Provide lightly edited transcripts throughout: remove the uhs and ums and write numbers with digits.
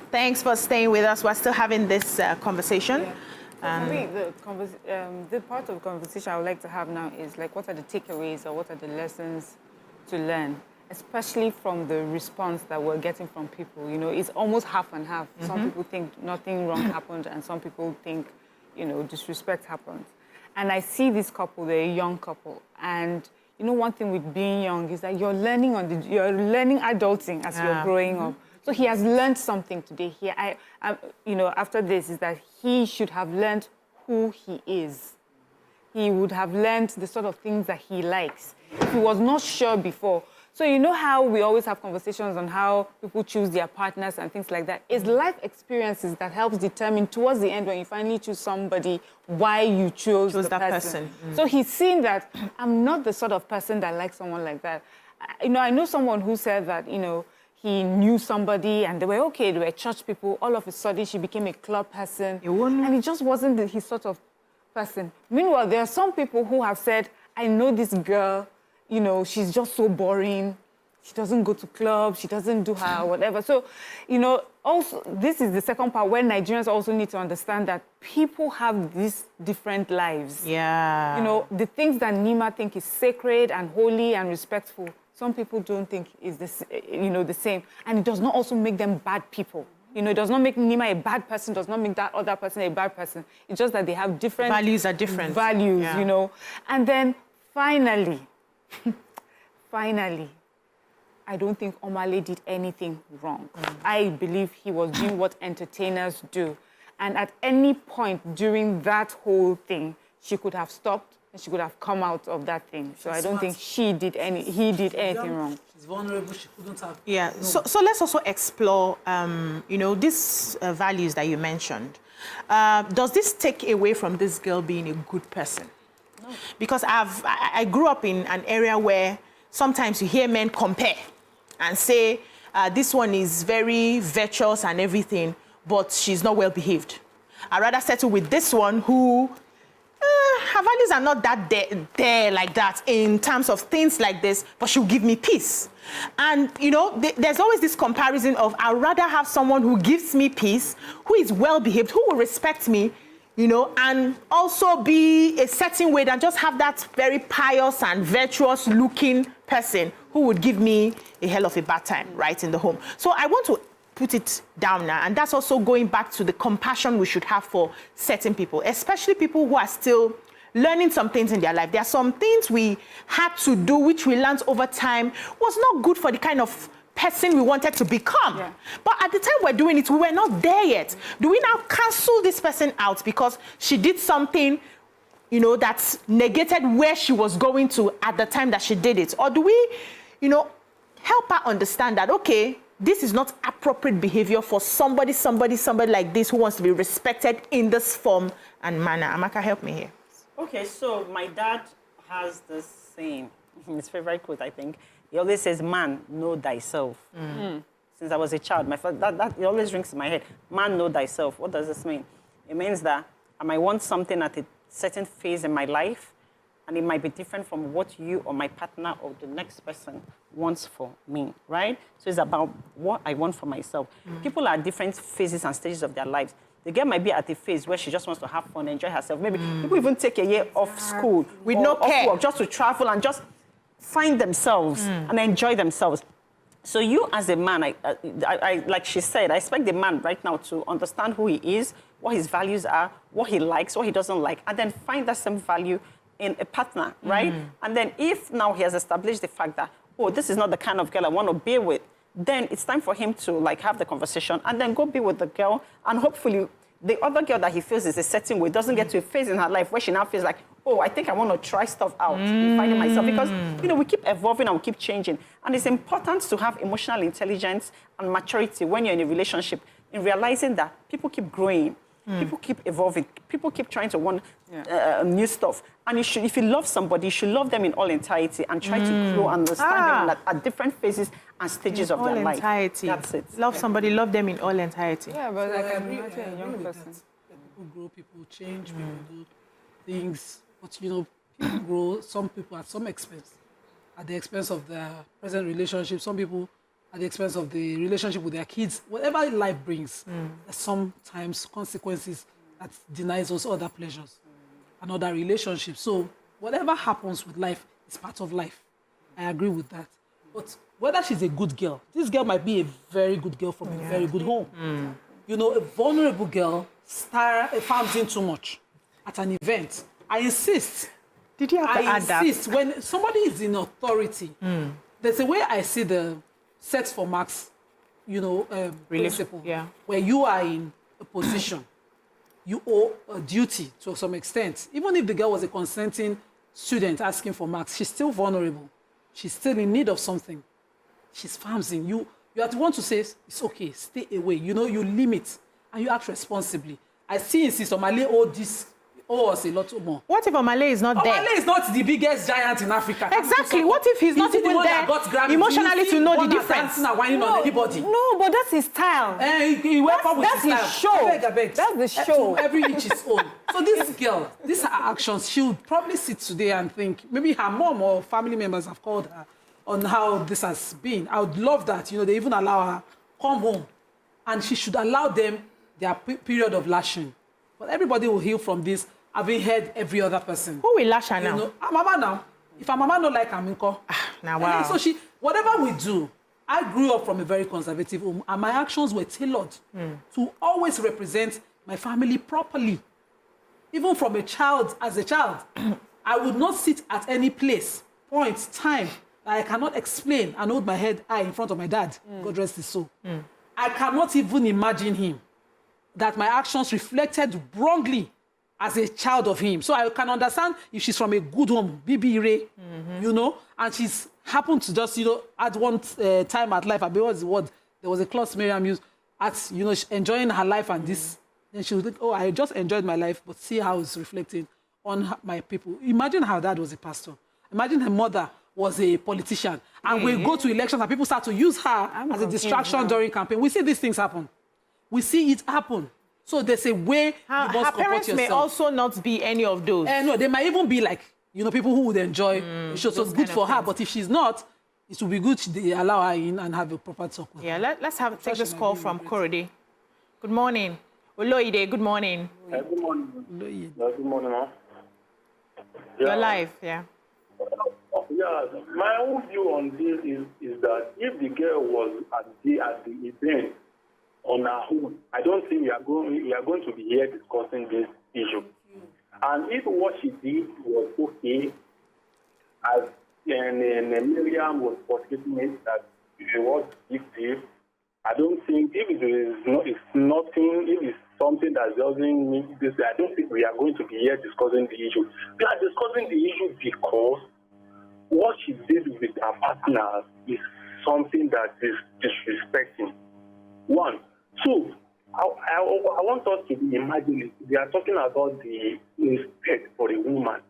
Thanks for staying with us. We're still having this conversation. Yeah. For me, the part of the conversation I would like to have now is like, what are the takeaways or what are the lessons to learn, especially from the response that we're getting from people. You know, it's almost half and half. Some people think nothing wrong happened, and some people think, you know, disrespect happened. And I see this couple, they're a young couple, and you know, one thing with being young is that you're learning adulting as you're growing up. So he has learned something today. You know, after this, is that he should have learned who he is. He would have learned the sort of things that he likes. If he was not sure before. So you know how we always have conversations on how people choose their partners and things like that? It's life experiences that helps determine towards the end when you finally choose somebody why you chose that person. So he's seen that I'm not the sort of person that likes someone like that. You know, I know someone who said that, you know, he knew somebody and they were okay, they were church people. All of a sudden, she became a club person. And it just wasn't his sort of person. Meanwhile, there are some people who have said, I know this girl, you know, she's just so boring. She doesn't go to clubs. She doesn't do her whatever. So, you know, also, this is the second part where Nigerians also need to understand that people have these different lives. Yeah. You know, the things that Nima think is sacred and holy and respectful, some people don't think is this, you know, the same. And it does not also make them bad people. You know, it does not make Nima a bad person, does not make that other person a bad person. It's just that they have different... Values are different. Values, you know. And then, finally, I don't think Omah Lay did anything wrong. I believe he was doing what entertainers do. And at any point during that whole thing, she could have stopped and she could have come out of that thing. So I don't think he did anything wrong. She's vulnerable, she couldn't have... Yeah, no. So let's also explore, you know, these values that you mentioned. Does this take away from this girl being a good person? No. Because I grew up in an area where sometimes you hear men compare and say, this one is very virtuous and everything, but she's not well behaved. I'd rather settle with this one who, her values are not that there like that in terms of things like this, but she'll give me peace. And, you know, there's always this comparison of I'd rather have someone who gives me peace, who is well behaved, who will respect me, you know, and also be a certain way than just have that very pious and virtuous looking person who would give me a hell of a bad time right in the home. So I want to put it down now, and that's also going back to the compassion we should have for certain people, especially people who are still learning some things in their life. There are some things we had to do which we learned over time was not good for the kind of person we wanted to become. Yeah. But at the time we're doing it, we were not there yet. Do we now cancel this person out because she did something, you know, that negated where she was going to at the time that she did it? Or do we, you know, help her understand that, okay, this is not appropriate behavior for somebody like this who wants to be respected in this form and manner? Amaka, help me here. Okay, so my dad has this saying, his favorite quote, I think. He always says, man, know thyself. Since I was a child, my father, that it always rings in my head. Man, know thyself. What does this mean? It means that I might want something at a certain phase in my life, and it might be different from what you or my partner or the next person wants for me, right? So it's about what I want for myself. People are at different phases and stages of their lives. The girl might be at a phase where she just wants to have fun, enjoy herself. Maybe people even take a year off school with no care, off work, just to travel and just find themselves and enjoy themselves. So you as a man, I like she said, I expect the man right now to understand who he is, what his values are, what he likes, what he doesn't like, and then find that same value in a partner, right? And then if now he has established the fact that, oh, this is not the kind of girl I want to be with, then it's time for him to like have the conversation and then go be with the girl, and hopefully the other girl that he feels is a certain way doesn't get to a phase in her life where she now feels like, oh, I think I want to try stuff out in finding myself. Because, you know, we keep evolving and we keep changing. And it's important to have emotional intelligence and maturity when you're in a relationship, in realizing that people keep growing, people keep evolving, people keep trying to want new stuff. And you should, if you love somebody, you should love them in all entirety and try to grow and understand them at different phases and stages of their life. That's it. Love somebody, love them in all entirety. Yeah, but like I'm not a young person. People grow, people change, people do things. But, you know, people grow, some people at some expense, at the expense of their present relationship. Some people at the expense of the relationship with their kids. Whatever life brings, there's sometimes consequences that denies us other pleasures and other relationships. So whatever happens with life is part of life. I agree with that. But whether she's a good girl, this girl might be a very good girl from a very good home. You know, a vulnerable girl farms in too much at an event. I insist. Did you have to add that? I insist. When somebody is in authority, there's a way I see the sex for max, principle, where you are in a position, you owe a duty to some extent. Even if the girl was a consenting student asking for marks, she's still vulnerable. She's still in need of something. She's farms in. You have to want to say, it's okay, stay away. You limit and you act responsibly. I see in Sister Omah Lay us a lot more. What if Omah Lay is not there? Omah Lay is not the biggest giant in Africa. Exactly. What if he's not even there emotionally to know the difference? No, but that's his style. That's his show. That's the show. Every each his own. So this girl, these are her actions. She would probably sit today and think, maybe her mom or family members have called her on how this has been. I would love that. They even allow her come home. And she should allow them their period of lashing. But everybody will heal from this, having heard every other person. Who will lash her now? Her mama now. If her mama don't like her, now wow. So whatever we do, I grew up from a very conservative home, and my actions were tailored to always represent my family properly. Even from as a child, I would not sit at any place, point, time that I cannot explain and hold my head high in front of my dad. God rest his soul. I cannot even imagine him, that my actions reflected wrongly as a child of him. So I can understand if she's from a good home, Bibi Ray, and she's happened to just, at one time at life, there was a clause Mariam used, enjoying her life and this. Then she would think, oh, I just enjoyed my life, but see how it's reflecting on my people. Imagine her dad was a pastor. Imagine her mother was a politician. And we go to elections and people start to use her as a distraction during campaign. We see these things happen. We see it happen. So there's a way you must comport parents yourself. may also not be any of those. No, they might even be like, people who would enjoy the show. So it's good for her. But if she's not, it will be good they allow her in and have a proper talk with her. Let's take this call from Korede. Good morning. Oloide, good morning. Good morning. Good morning, ma'am. You're live, yeah. Yeah, my own view on this is that if the girl was at the event on her own, I don't think we are going to be here discussing this issue. And if what she did was okay, as Mariam was portraying it that she was victim, I don't think if it's something that doesn't mean this, I don't think we are going to be here discussing the issue. We are discussing the issue because what she did with her partners is something that is disrespecting. One. Two, I want us to be imagining, we are talking about the respect for a woman,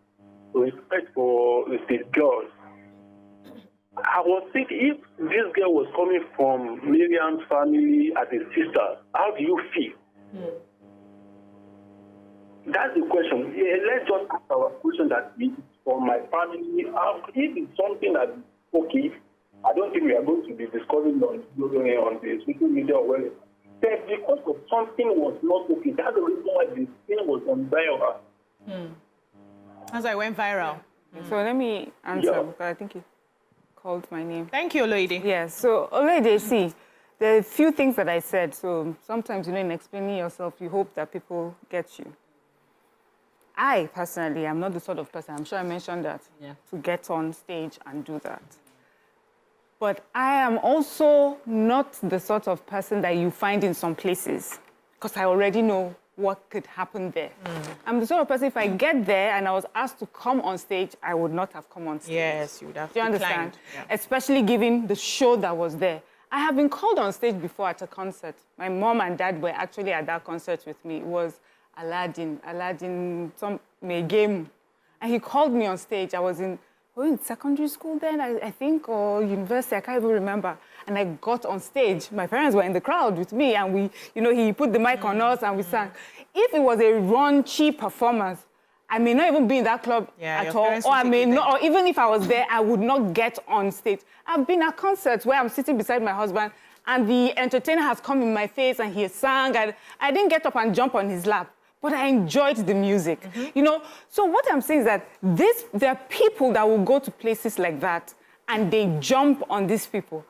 respect for the girls. I was thinking, if this girl was coming from Mariam's family as a sister, how do you feel? That's the question. Let's just ask our question that if it's from my family, if it's something that is okay, I don't think we are going to be discussing on the social media or wherever. That because of something was not okay, that's the reason why this thing was on viral. As I went viral. So let me answer, because I think you called my name. Thank you, Oloide. Yes, so Oloide, see, there are a few things that I said. So sometimes, in explaining yourself, you hope that people get you. I, personally, am not the sort of person, I'm sure I mentioned that, to get on stage and do that. But I am also not the sort of person that you find in some places, because I already know what could happen there. I'm the sort of person, if I get there and I was asked to come on stage, I would not have come on stage. Yes, you would have. Do you understand? Yeah. Especially given the show that was there. I have been called on stage before at a concert. My mom and dad were actually at that concert with me. It was Aladdin, some game. And he called me on stage. I was in secondary school then, I think, or university, I can't even remember. And I got on stage. My parents were in the crowd with me, and he put the mic on us and we sang. If it was a raunchy performance, I may not even be in that club Yeah, at your all, parents or will I take may you not, or even if I was there, I would not get on stage. I've been at concerts where I'm sitting beside my husband and the entertainer has come in my face and he sang, and I didn't get up and jump on his lap, but I enjoyed the music, you know? So what I'm saying is that there are people that will go to places like that and they jump on these people.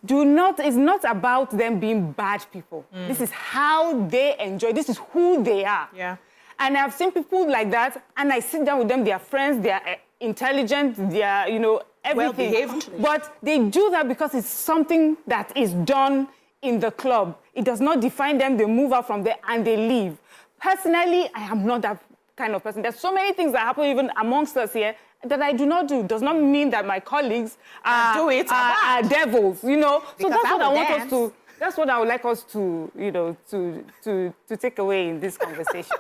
It's not about them being bad people. This is how they enjoy, this is who they are. Yeah. And I've seen people like that, and I sit down with them, they are friends, they are intelligent, they are, you know, everything. Well-behaved. But they do that because it's something that is done in the club. It does not define them, they move out from there and they leave. Personally, I am not that kind of person. There's so many things that happen even amongst us here that I do not do. Does not mean that my colleagues are devils, you know? So that's what I want us to... That's what I would like us to, you know, to take away in this conversation.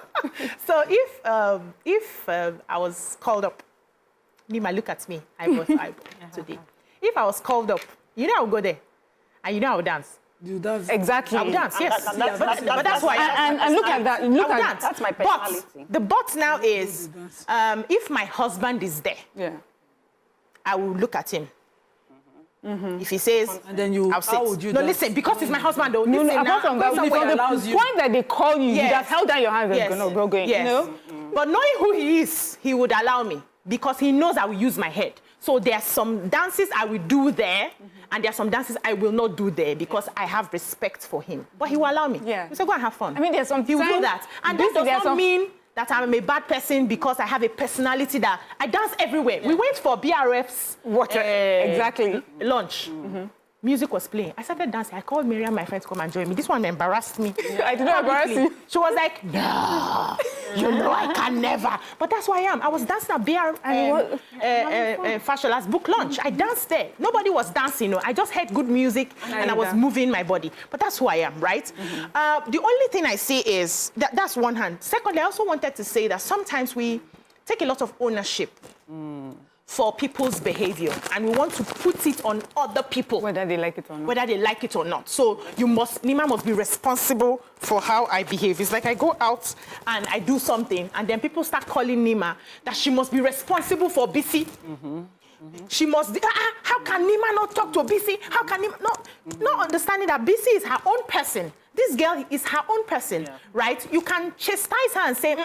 So if I was called up, Nima, look at me, eyeball to eyeball today. If I was called up, you know I would go there, and you know I would dance. You dance. Exactly. I would dance, yes. But that's why. And look at that. Look at dance. That's my personality. But the but now is, if my husband is there, yeah. I will look at him. If he says, and then you, I'll sit. how would you No, dance? listen, because it's my husband, though. No, Listen, apart from that, from from the point that they call you, you Yes. have held down your hands Yes. and go going, Yes. you know? But knowing who he is, he would allow me because he knows I will use my head. So there are some dances I will do there, and there are some dances I will not do there because I have respect for him. But he will allow me. Yeah. He said, go and have fun. I mean, there's some He will do times- that. And This- that there's does not some- mean that I'm a bad person because I have a personality that I dance everywhere. We went for BRF's Exactly. lunch. Music was playing. I started dancing. I called Mariam, my friend, to come and join me. This one embarrassed me. I did not embarrass you. She was like, no, you know I can never. But that's who I am. I was dancing at Fashola's book launch. I danced there. Nobody was dancing. I just heard good music and I was moving my body. But that's who I am, right? The only thing I see is, that's one hand. Secondly, I also wanted to say that sometimes we take a lot of ownership for people's behavior, and we want to put it on other people. Whether they like it or not. Whether they like it or not. So Nima must be responsible for how I behave. It's like I go out and I do something, and then people start calling Nima that she must be responsible for BC. She must, how can Nima not talk to BC? How can Nima, not understanding that BC is her own person. This girl is her own person, right? You can chastise her and say,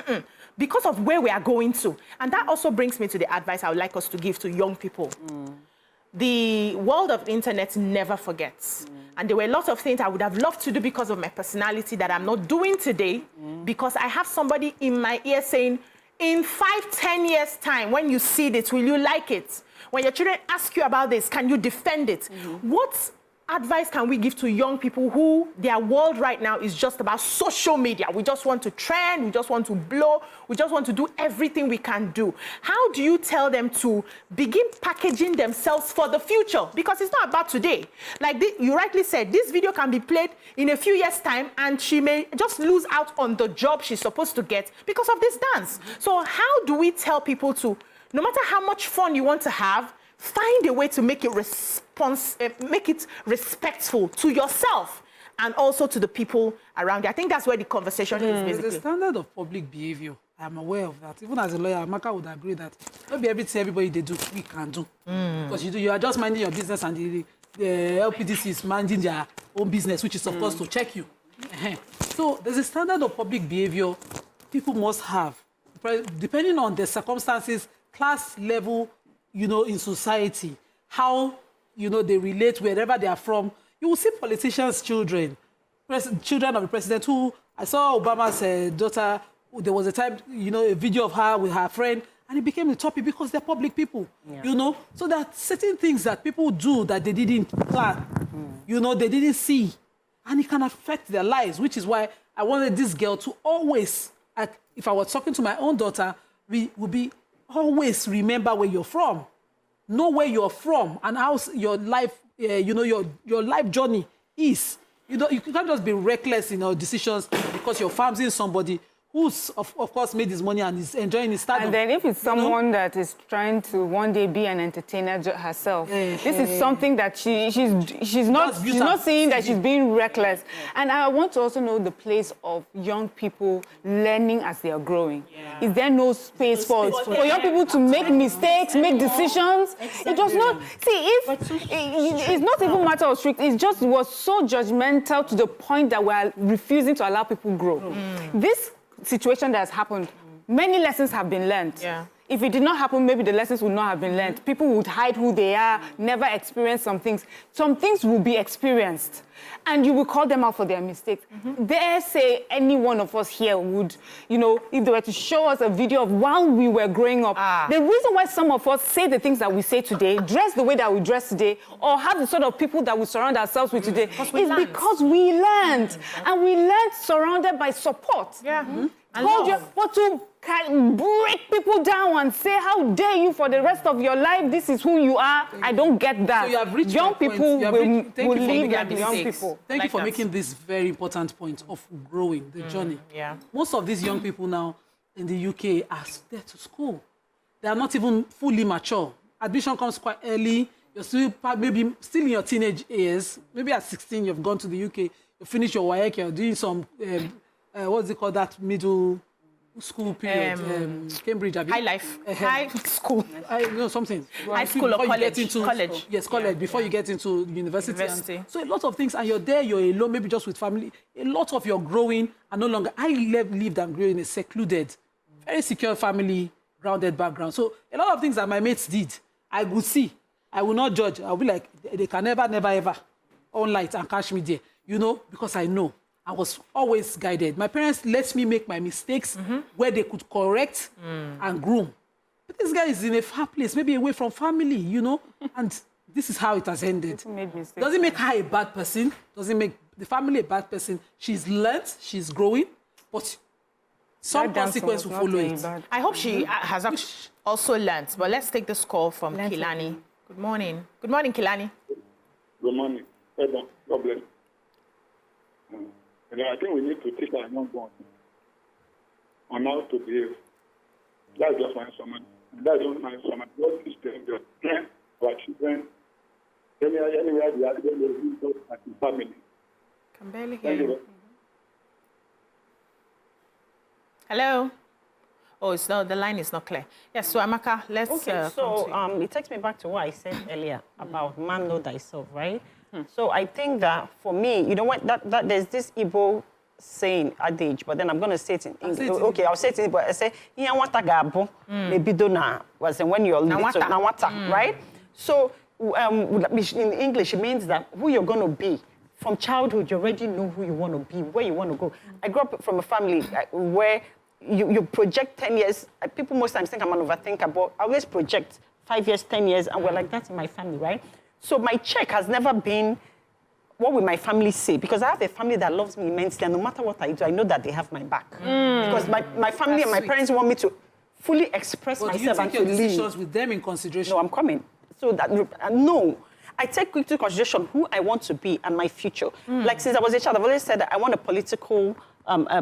because of where we are going to. And that also brings me to the advice I would like us to give to young people. The world of the internet never forgets. And there were a lot of things I would have loved to do because of my personality that I'm not doing today because I have somebody in my ear saying, in 5-10 years' time, when you see this, will you like it? When your children ask you about this, can you defend it? What advice can we give to young people who their world right now is just about social media? We just want to trend, we just want to blow, we just want to do everything we can do. How do you tell them to begin packaging themselves for the future? Because it's not about today. Like you rightly said, this video can be played in a few years' time and she may just lose out on the job she's supposed to get because of this dance. So how do we tell people to, no matter how much fun you want to have, find a way to make it respectful to yourself and also to the people around you. I think that's where the conversation is basically. The standard of public behavior, I'm aware of that. Even as a lawyer, Amaka would agree that not be everything everybody they do, we can do. Because you are just minding your business and the LPDC is managing their own business, which is supposed to check you. So there's a standard of public behavior people must have, depending on the circumstances, class level, in society, how, they relate wherever they are from. You will see politicians' children, children of the president who, I saw Obama's daughter, there was a time, a video of her with her friend, and it became a topic because they're public people, So there are certain things that people do that they didn't plan, they didn't see, and it can affect their lives, which is why I wanted this girl to always, if I was talking to my own daughter, we would be always remember where you're from, know where you're from, and how your life, your life journey is. You can't just be reckless in your decisions because you're farming somebody who's, of course, made his money and is enjoying his stardom. And then if it's someone that is trying to one day be an entertainer herself, this is something that she's not seeing that she's being reckless. And I want to also know the place of young people learning as they are growing. Is there no space for young people to make mistakes, make decisions? It does not. See, it's not even a matter of strict. It just was so judgmental to the point that we're refusing to allow people grow. This situation that has happened, many lessons have been learned. If it did not happen, maybe the lessons would not have been learned. People would hide who they are, never experience some things. Some things will be experienced, and you will call them out for their mistakes. Dare say any one of us here would, you know, if they were to show us a video of while we were growing up, the reason why some of us say the things that we say today, dress the way that we dress today, or have the sort of people that we surround ourselves with today, is because we learned. And we learned surrounded by support. But to break people down and say, how dare you for the rest of your life, this is who you are, I don't get that. So you have reached young people will leave like young mistakes. people. Thank you for making this very important point of growing, the journey. Most of these young people now in the UK are there to school. They are not even fully mature. Admission comes quite early. You're still maybe still in your teenage years. Maybe at 16, you've gone to the UK, you finish your WAEC, you're doing some, what's it called, that middle school period, Cambridge, high life, high school. Something. High school or college. College. Yes, college, before you get into university. So a lot of things, and you're there, you're alone, maybe just with family. A lot of your growing are no longer. I lived and grew in a secluded, very secure family, grounded background. So a lot of things that my mates did, I would see. I will not judge. I'll be like, they can never, ever on light and catch me there. You know, because I know. I was always guided. My parents let me make my mistakes where they could correct and groom. But this guy is in a far place, maybe away from family, you know, and this is how it has ended. Doesn't make her a bad person. Doesn't make the family a bad person. She's learned, she's growing, but some consequence will follow it. I hope she has also learned. But let's take this call from Kilani. Good morning. Good morning, Kilani. Good morning. God bless. You know, I think we need to teach our young ones on how to behave. That's just my summary. That's just my summary. What is the strength of our children? Anywhere they are, they will be as a family. Can barely hear you. Hello? Oh, it's not, the line is not clear. Yes, so Amaka, let's... Okay, so it takes me back to what I said earlier about man know thyself, right? So I think that for me, you know what, that there's this Igbo saying adage, but then I'm going to say it in English. Okay, I'll say it in English. I say, maybe when you're little, right? So in English, it means that who you're going to be. From childhood, you already know who you want to be, where you want to go. I grew up from a family where you project 10 years. People most times think I'm an overthinker, but I always project 5 years, 10 years, and we're like that in my family, right? So my check has never been, what will my family say? Because I have a family that loves me immensely, and no matter what I do, I know that they have my back. Because my family and my parents want me to fully express myself and to lead. Do you take your decisions with them in consideration? No, I'm coming. So that, no. I take into consideration who I want to be and my future. Like since I was a child, I've always said that I want a political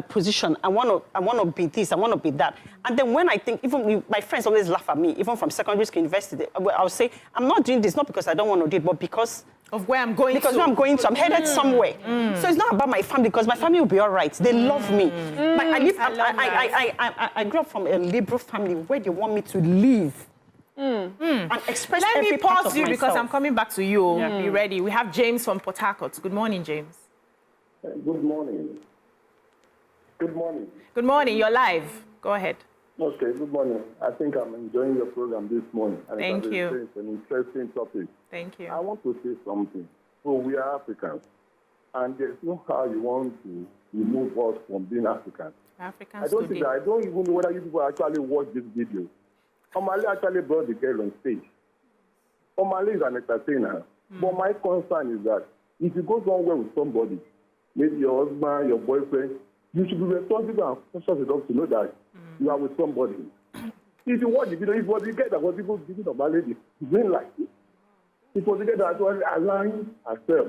position. I want to be this. I want to be that. And then when I think, even my friends always laugh at me, even from secondary school, university, I'll say, I'm not doing this not because I don't want to do it, but because of where I'm going because where I'm going to, I'm headed somewhere. So it's not about my family, because my family will be all right. They love me. I grew up from a liberal family where they want me to live. And express Let me pause you because myself. I'm coming back to you. Be ready. We have James from Port Harcourt. Good morning, James. Good morning. Good morning. Good morning. You're live. Go ahead. Okay, good morning. I think I'm enjoying your program this morning. And Thank you. It's an interesting topic. Thank you. I want to say something. So we are Africans, and there's no how you want to remove us from being Africans. Africans I don't today. think that. I don't even know whether you people actually watch this video. Omah Lay actually brought the girl on stage. Omah Lay is an entertainer. But my concern is that if you go somewhere with somebody, maybe your husband, your boyfriend, you should be responsible and conscious enough to know that you are with somebody. If you watch the video, it was the guy that was even giving Omah Lay the green light. It was the guy that was allowing herself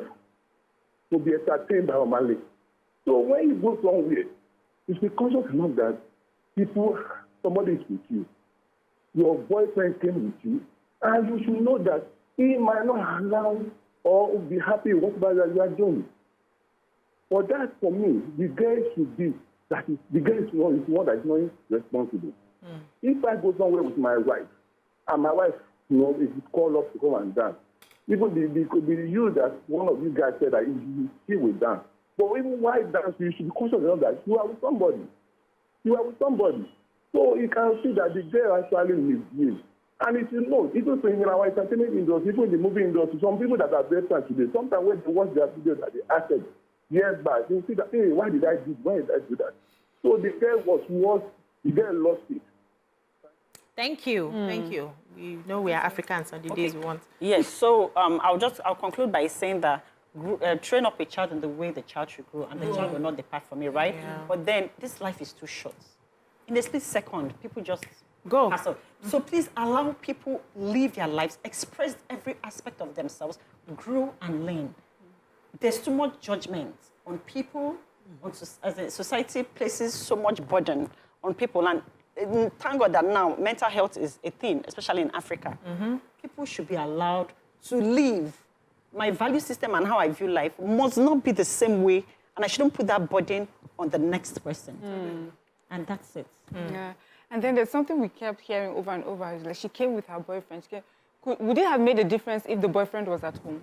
to be entertained by Omah Lay. So when you go somewhere You should be conscious enough that somebody is with you. Your boyfriend came with you, and you should know that he might not allow or be happy with whatever you are doing. For that, for me, the girl should be the girl is one that is not responsible. If I go somewhere with my wife, and my wife, is called up to come and dance, even the you that one of you guys said that you still will dance. But even while dance, you should be conscious enough that you are with somebody. You are with somebody. So you can see that the girl actually misbehaves. And if you know, even in our entertainment industry, even in the movie industry, some people that are very fans today, sometimes when they watch their videos that they acted years back, they see that, hey, why did I do that? So the girl the girl lost it. Thank you. Thank you. We know we are Africans on the days we want. Yes, so I'll conclude by saying that train up a child in the way the child should grow, and the child will not depart from it, right? Yeah. But then this life is too short. In a split second, people just Go. pass on. So please allow people live their lives, express every aspect of themselves, grow and learn. There's too much judgment on people, as a society places so much burden on people, and thank God that now mental health is a thing, especially in Africa. People should be allowed to live. My value system and how I view life must not be the same way, and I shouldn't put that burden on the next person. And that's it. Yeah. And then there's something we kept hearing over and over. Like she came with her boyfriend. Would it have made a difference if the boyfriend was at home?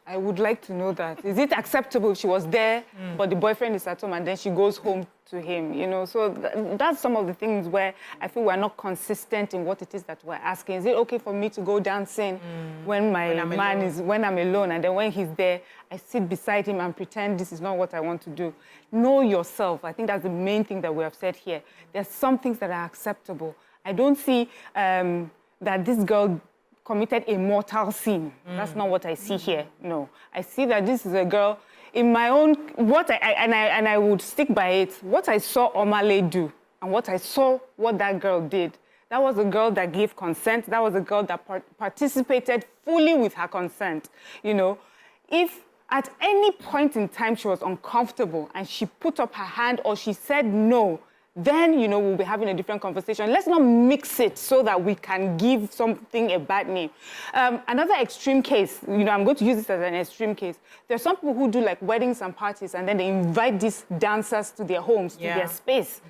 I would like to know that. Is it acceptable if she was there, but the boyfriend is at home and then she goes home to him, So that's some of the things where I feel we're not consistent in what it is that we're asking. Is it okay for me to go dancing when I'm alone, and then when he's there, I sit beside him and pretend this is not what I want to do? Know yourself. I think that's the main thing that we have said here. There's some things that are acceptable. I don't see that this girl committed a mortal sin. That's not what I see here. No, I see that this is a girl in my own and I would stick by it. What I saw Omah Lay do and what I saw what that girl did. That was a girl that gave consent. That was a girl that participated fully with her consent. If at any point in time she was uncomfortable and she put up her hand or she said no, then, we'll be having a different conversation. Let's not mix it so that we can give something a bad name. Another extreme case, I'm going to use this as an extreme case. There are some people who do like weddings and parties, and then they invite these dancers to their homes, to their space.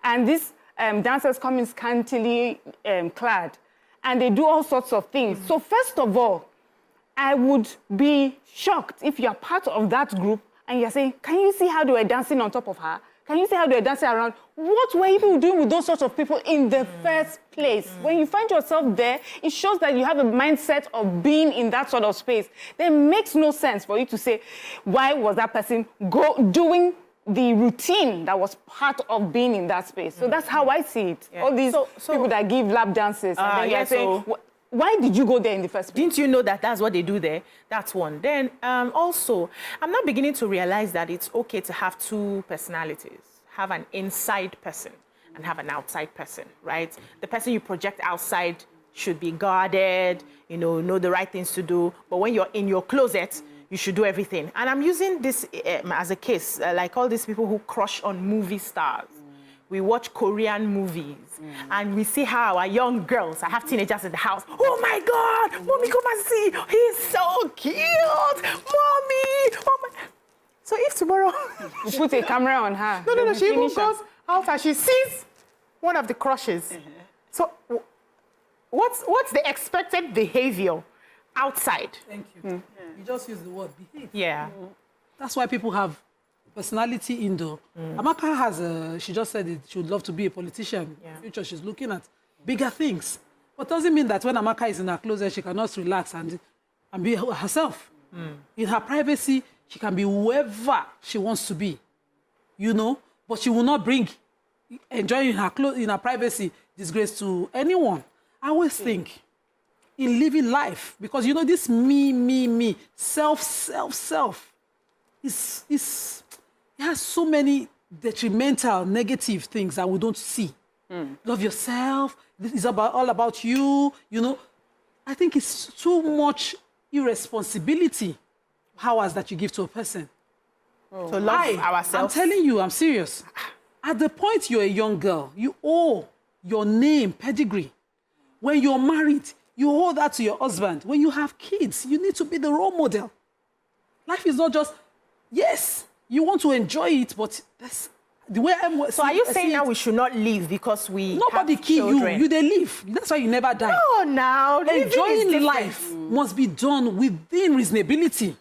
And these dancers come in scantily clad, and they do all sorts of things. So first of all, I would be shocked if you're part of that group and you're saying, can you see how they were dancing on top of her? Can you see how they're dancing around? What were you doing with those sorts of people in the first place? When you find yourself there, it shows that you have a mindset of being in that sort of space. Then it makes no sense for you to say, why was that person doing the routine that was part of being in that space? So that's how I see it. Yeah. All these people that give lap dances. And then you're saying, why did you go there in the first place? Didn't you know that that's what they do there? That's one. Then also, I'm not beginning to realize that it's okay to have two personalities. Have an inside person and have an outside person, right? The person you project outside should be guarded, know the right things to do. But when you're in your closet, you should do everything. And I'm using this as a case, like all these people who crush on movie stars. We watch Korean movies and we see how our young girls, I have teenagers in the house. Oh my God, mommy, come and see. He's so cute. Mommy, oh my. So if tomorrow... You put a camera on her. No, she even goes out and she sees one of the crushes. So what's the expected behavior outside? Thank you. You just use the word behave. Yeah. That's why people have personality indoor. Amaka has she just said she would love to be a politician. In the future, she's looking at bigger things. But doesn't mean that when Amaka is in her closet, she cannot relax and be herself. In her privacy, she can be whoever she wants to be, but she will not bring enjoying her privacy disgrace to anyone. I always think in living life, because this me, self, it has so many detrimental, negative things that we don't see. Love yourself. This is all about you. I think it's too much irresponsibility, powers that you give to a person. To love ourselves. I'm telling you, I'm serious. At the point you're a young girl, you owe your name, pedigree. When you're married, you owe that to your husband. When you have kids, you need to be the role model. Life is not just, yes, you want to enjoy it, but that's the way I'm... So are you saying now we should not live because we Nobody have kill children? you, they live. That's why you never die. No, now. Enjoying life must be done within reasonability.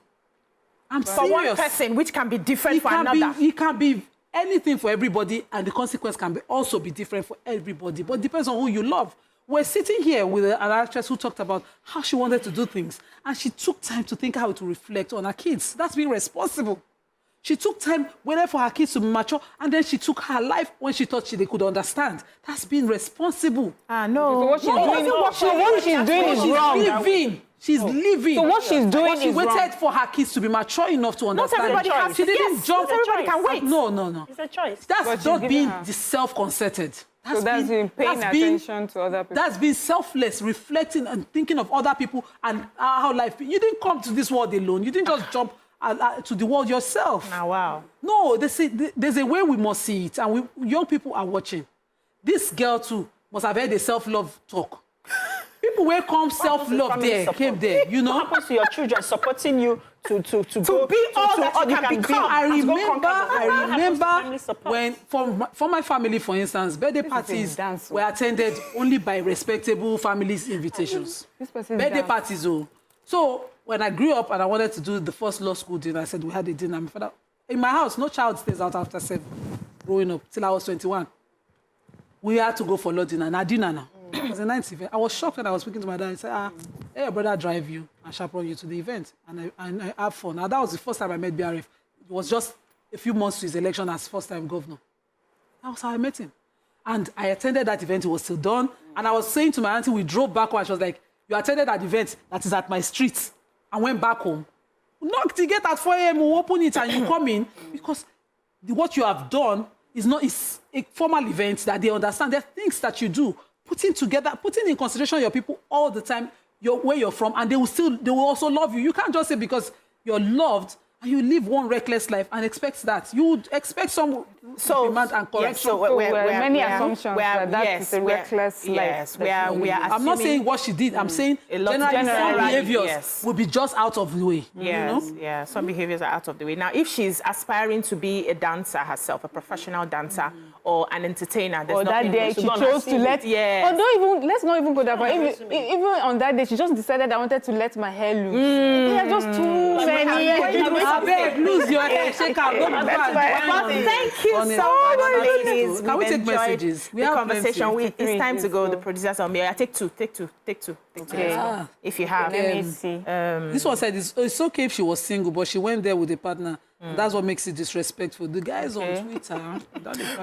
I'm serious. For one person, which can be different for another. It can be anything for everybody, and the consequence can also be different for everybody. But it depends on who you love. We're sitting here with an actress who talked about how she wanted to do things, and she took time to think how to reflect on her kids. That's being responsible. She took time, waited for her kids to be mature, and then she took her life when she thought they could understand. That's being responsible. No. So what she's doing is wrong. She's living. So what she's doing She is waited wrong. for her kids to be mature enough to understand. everybody has- She didn't yes, jump. not everybody can wait. No. It's a choice. That's But she's not giving being her- self-concerted. So that's being paying attention to other people. That's being selfless, reflecting and thinking of other people and how life... You didn't come to this world alone. You didn't just jump to the world yourself. Now, wow. No, there's a way we must see it, and young people are watching. This girl, too, must have heard a self-love talk. People will come self-love there, came there, you know. What happens to your children supporting you to be all that you can become? I and to go conquer the world? What happens to family remember support? when, for my family, for instance, birthday parties were attended only by respectable families' invitations. Birthday parties, oh. So when I grew up and I wanted to do the first law school dinner, I said we had a dinner. My father, in my house, no child stays out after 7, growing up, till I was 21. We had to go for law dinner, and I dinner now. It was a nice event. I was shocked when I was speaking to my dad. He said, hey, your brother drive you and chaperone you to the event. And I have fun. Now, that was the first time I met BRF. It was just a few months to his election as first-time governor. That was how I met him. And I attended that event. It was still done. And I was saying to my auntie, we drove back home. She was like, you attended that event that is at my street. I went back home. Knocked the gate at 4 a.m. We open it and you come in. Because what you have done is a formal event that they understand. There are things that you do. Putting in consideration your people all the time, where you're from, and they will also love you. You can't just say because you're loved and you live one reckless life and expect that. You would expect some demand and correction. Yes, so many assumptions that is a reckless life. Yes, we are I'm not saying what she did. I'm saying generally some behaviors will be just out of the way. Yes, you know? yeah, some behaviors are out of the way. Now, if she's aspiring to be a dancer herself, a professional dancer, or an entertainer, there's nothing that day she chose to let... let's not even go that far. Even on that day, she just decided I wanted to let my hair loose. There are just too many... Lose your hair, shake out. Thank you so much, ladies. Can we take messages? We have conversation. It's time to go. The producers on me. Take two. Okay. If you have. Let me see. This one said it's okay if she was single, but she went there with a partner. That's what makes it disrespectful. The guys on Twitter.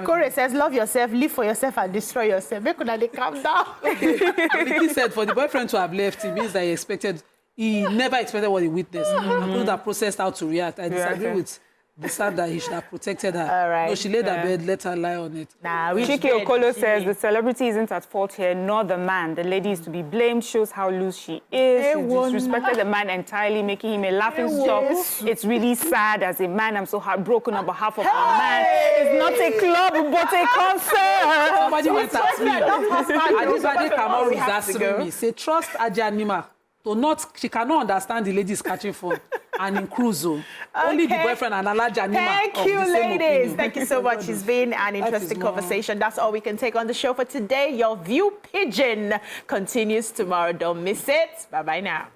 Corey says, love yourself, live for yourself, and destroy yourself. Make sure they calm down. He said for the boyfriend to have left, it means that he never expected what he witnessed. And couldn't have processed how to react. I disagree with the fact that he should have protected her. All right. No, she laid her bed, let her lie on it. Chike Okolo says the celebrity isn't at fault here, nor the man. The lady is to be blamed, shows how loose she is. She disrespected the man entirely, making him a laughing stock. It's really sad. As a man, I'm so heartbroken on behalf of our man. It's not a club, but a concert. Somebody went at me. Adibade Kamaru is asking me, say, trust Ajanima. She cannot understand the ladies catching phone and in cruise. Only the boyfriend and Alaja Nima. Thank you, ladies. Thank you so much. It's been an interesting conversation. That's all we can take on the show for today. Your View Pigeon continues tomorrow. Don't miss it. Bye-bye now.